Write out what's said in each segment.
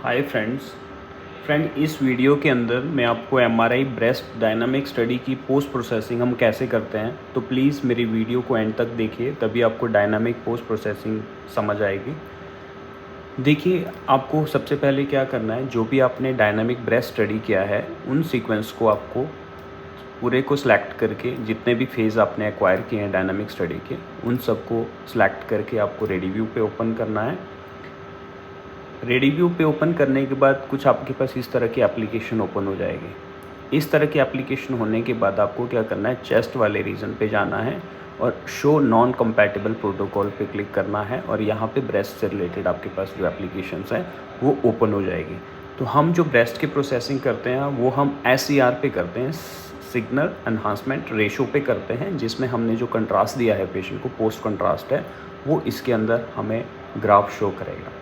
Hi friend इस video के अंदर मैं आपको एमआरआई ब्रेस्ट डायनामिक स्टडी की पोस्ट प्रोसेसिंग हम कैसे करते हैं, तो प्लीज़ मेरी वीडियो को एंड तक देखिए, तभी आपको डायनामिक पोस्ट प्रोसेसिंग समझ आएगी। देखिए, आपको सबसे पहले क्या करना है, जो भी आपने डायनामिक ब्रेस्ट स्टडी किया है उन सीक्वेंस को आपको पूरे को सिलेक्ट करके, जितने भी फेज़ आपने एक्वायर किए हैं डायनामिक स्टडी के, उन सबको सिलेक्ट करके आपको रेडी व्यू पे ओपन करना है। रेडी व्यू पे ओपन करने के बाद कुछ आपके पास इस तरह की एप्लीकेशन ओपन हो जाएगी। इस तरह की एप्लीकेशन होने के बाद आपको क्या करना है, चेस्ट वाले रीजन पे जाना है और शो नॉन कंपैटिबल प्रोटोकॉल पे क्लिक करना है और यहाँ पे ब्रेस्ट से रिलेटेड आपके पास जो एप्लीकेशंस हैं वो ओपन हो जाएगी। तो हम जो ब्रेस्ट की प्रोसेसिंग करते हैं वो हम SCR पे करते हैं, सिग्नल एनहांसमेंट रेशो पे करते हैं, जिसमें हमने जो कंट्रास्ट दिया है पेशेंट को, पोस्ट कंट्रास्ट है, वो इसके अंदर हमें ग्राफ शो करेगा।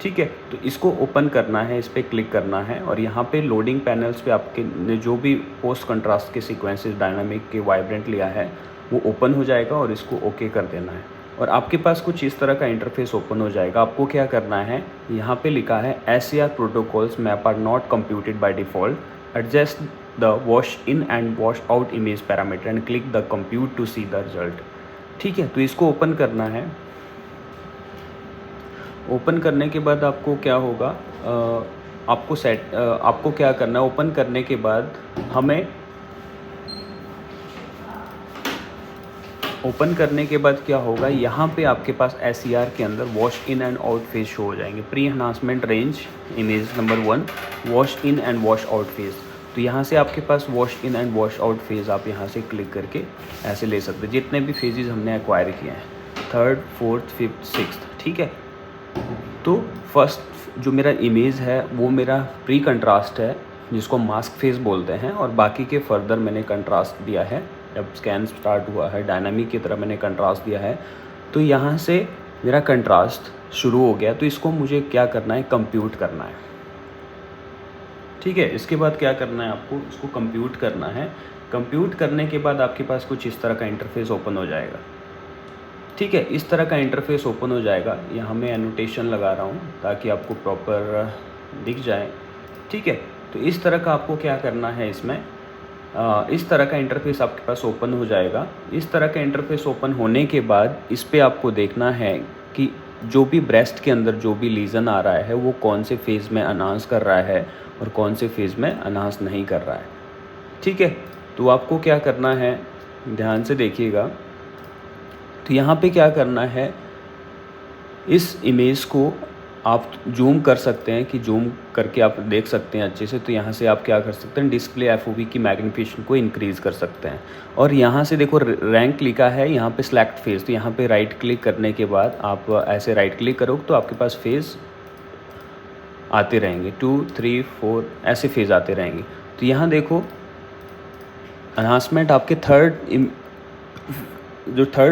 ठीक है, तो इसको ओपन करना है, इस पर क्लिक करना है और यहाँ पे लोडिंग पैनल्स पे आपके ने जो भी पोस्ट कंट्रास्ट के सीक्वेंसेस डायनामिक के वाइब्रेंट लिया है वो ओपन हो जाएगा और इसको ओके कर देना है और आपके पास कुछ इस तरह का इंटरफेस ओपन हो जाएगा। आपको क्या करना है, यहाँ पे लिखा है SCR protocols map are not computed by default, adjust the wash in and wash out image parameter and click the compute to see the result. ठीक है, तो इसको ओपन करना है। ओपन करने के बाद आपको क्या होगा, आपको क्या करना है, ओपन करने के बाद हमें ओपन करने के बाद क्या होगा, यहाँ पे आपके पास SCR के अंदर wash in and out phase show हो जाएंगे। Pre enhancement range image number 1, wash in and wash out phase. तो यहाँ से आपके पास wash in and wash out phase आप यहाँ से क्लिक करके ऐसे ले सकते हैं, जितने भी फेजेस हमने एक्वायर किए हैं, 3rd, 4th, 5th, 6th। ठीक है, तो फर्स्ट जो मेरा इमेज है वो मेरा प्री कंट्रास्ट है, जिसको मास्क फेज बोलते हैं, और बाकी के फर्दर मैंने कंट्रास्ट दिया है। जब स्कैन स्टार्ट हुआ है डायनामिक की तरह मैंने कंट्रास्ट दिया है, तो यहाँ से मेरा कंट्रास्ट शुरू हो गया। तो इसको मुझे क्या करना है, कंप्यूट करना है। ठीक है, इसके बाद क्या करना है, आपको इसको कंप्यूट करना है। कंप्यूट करने के बाद आपके पास कुछ इस तरह का इंटरफेस ओपन हो जाएगा। ठीक है, इस तरह का इंटरफेस ओपन हो जाएगा। यहाँ मैं एनोटेशन लगा रहा हूँ ताकि आपको प्रॉपर दिख जाए। ठीक है, तो इस तरह का आपको क्या करना है, इसमें इस तरह का इंटरफेस आपके पास ओपन हो जाएगा। इस तरह का इंटरफेस ओपन होने के बाद इस पे आपको देखना है कि जो भी ब्रेस्ट के अंदर जो भी लीज़न आ रहा है वो कौन से फेज़ में अनाउंस कर रहा है और कौन से फेज़ में अनाउंस नहीं कर रहा है। ठीक है, तो आपको क्या करना है, ध्यान से देखिएगा। तो यहाँ पे क्या करना है, इस इमेज को आप जूम कर सकते हैं कि जूम करके आप देख सकते हैं अच्छे से। तो यहाँ से आप क्या कर सकते हैं, डिस्प्ले FOV की मैग्नीफिकेशन को इंक्रीज़ कर सकते हैं। और यहाँ से देखो रैंक लिखा है यहाँ पे सेलेक्ट फेज़, तो यहाँ पे राइट क्लिक करने के बाद आप ऐसे राइट क्लिक करोगे तो आपके पास फेज़ आते रहेंगे, 2, 3, 4 ऐसे फेज़ आते रहेंगे। तो यहाँ देखो एनहांसमेंट आपके थर्ड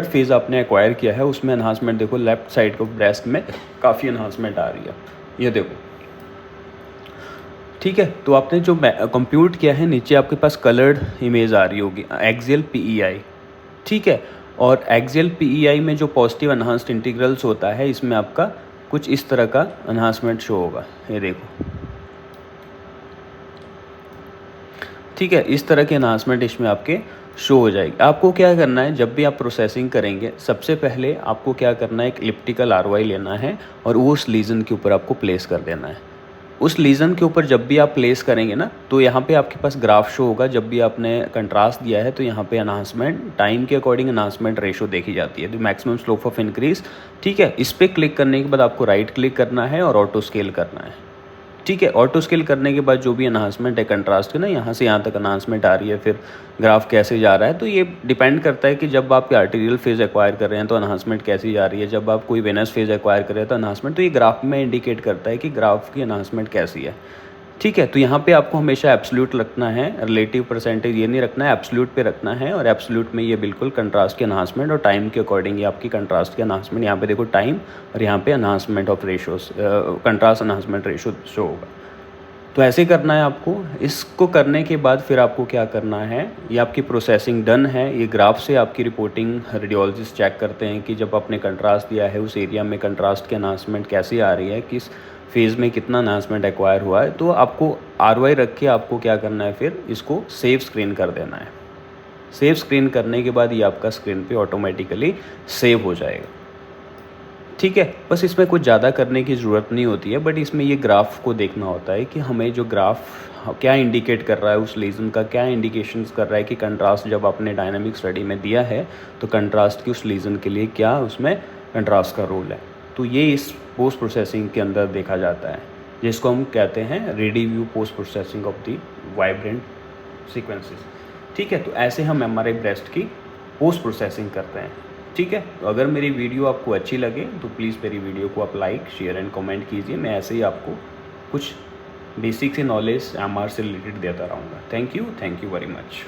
फेज़ आपने एक्वायर किया है उसमें एनहांसमेंट देखो, लेफ्ट साइड को ब्रेस्ट में काफ़ी एनहांसमेंट आ रही है, ये देखो। ठीक है, तो आपने जो कंप्यूट किया है, नीचे आपके पास कलर्ड इमेज आ रही होगी, एक्सियल PEI। ठीक है, और एक्सियल PEI में जो पॉजिटिव एनहांस्ड इंटीग्रल्स होता है, इसमें आपका कुछ इस तरह का एनहांसमेंट शो होगा, ये देखो। ठीक है, इस तरह के एनहांसमेंट इसमें आपके शो हो जाएगी। आपको क्या करना है, जब भी आप प्रोसेसिंग करेंगे सबसे पहले आपको क्या करना है, एक इलिप्टिकल ROI लेना है और वो उस लीजन के ऊपर आपको प्लेस कर देना है। उस लीजन के ऊपर जब भी आप प्लेस करेंगे ना, तो यहाँ पे आपके पास ग्राफ शो होगा। जब भी आपने कंट्रास्ट दिया है तो यहाँ पे एनहांसमेंट टाइम के अकॉर्डिंग एनहांसमेंट रेशो देखी जाती है, तो मैक्सिमम स्लोप ऑफ इंक्रीज। ठीक है, इस पर क्लिक करने के बाद आपको राइट क्लिक करना है और ऑटो स्केल करना है। ठीक है, ऑटो स्केल करने के बाद जो भी एनहांसमेंट है कंट्रास्ट के ना, यहाँ से यहाँ तक एनहांसमेंट आ रही है, फिर ग्राफ कैसे जा रहा है, तो ये डिपेंड करता है कि जब आप आर्टेरियल फेज एक्वायर कर रहे हैं तो एनहांसमेंट कैसी जा रही है, जब आप कोई वेनस फेज एक्वायर कर रहे हैं तो एनहांसमेंट, तो ये ग्राफ में इंडिकेट करता है कि ग्राफ की एनहांसमेंट कैसी है। ठीक है, तो यहाँ पे आपको हमेशा एब्सोल्यूट रखना है, रिलेटिव परसेंटेज ये नहीं रखना है, एब्सोल्यूट पे रखना है। और एब्सोल्यूट में ये बिल्कुल कंट्रास्ट के एनहांसमेंट और टाइम के अकॉर्डिंग ये आपकी कंट्रास्ट के एनहांसमेंट, यहाँ पे देखो टाइम और यहाँ पे enhancement of ratios, contrast enhancement ratio show होगा। तो ऐसे करना है आपको। इसको करने के बाद फिर आपको क्या करना है, ये आपकी प्रोसेसिंग डन है। ये ग्राफ से आपकी रिपोर्टिंग रेडियोलॉजिस्ट चेक करते हैं कि जब आपने कंट्रास्ट दिया है उस एरिया में कंट्रास्ट के एनहांसमेंट कैसी आ रही है, किस फेज़ में कितना एनहांसमेंट एक्वायर हुआ है। तो आपको ROI रख के आपको क्या करना है, फिर इसको सेव स्क्रीन कर देना है। सेव स्क्रीन करने के बाद ये आपका स्क्रीन पे ऑटोमेटिकली सेव हो जाएगा। ठीक है, बस इसमें कुछ ज़्यादा करने की ज़रूरत नहीं होती है, बट इसमें ये ग्राफ को देखना होता है कि हमें जो ग्राफ क्या इंडिकेट कर रहा है, उस लीजन का क्या इंडिकेशंस कर रहा है कि कंट्रास्ट जब आपने डायनामिक स्टडी में दिया है तो कंट्रास्ट की उस लीजन के लिए क्या उसमें कंट्रास्ट का रोल है। तो ये इस पोस्ट प्रोसेसिंग के अंदर देखा जाता है, जिसको हम कहते हैं ready view post processing of the vibrant sequences. ठीक है, तो ऐसे हम MRI ब्रेस्ट की पोस्ट प्रोसेसिंग करते हैं। ठीक है, तो अगर मेरी वीडियो आपको अच्छी लगे तो प्लीज़ मेरी वीडियो को आप लाइक, शेयर एंड कमेंट कीजिए। मैं ऐसे ही आपको कुछ बेसिक से नॉलेज MR से रिलेटेड देता रहूँगा। Thank you very much.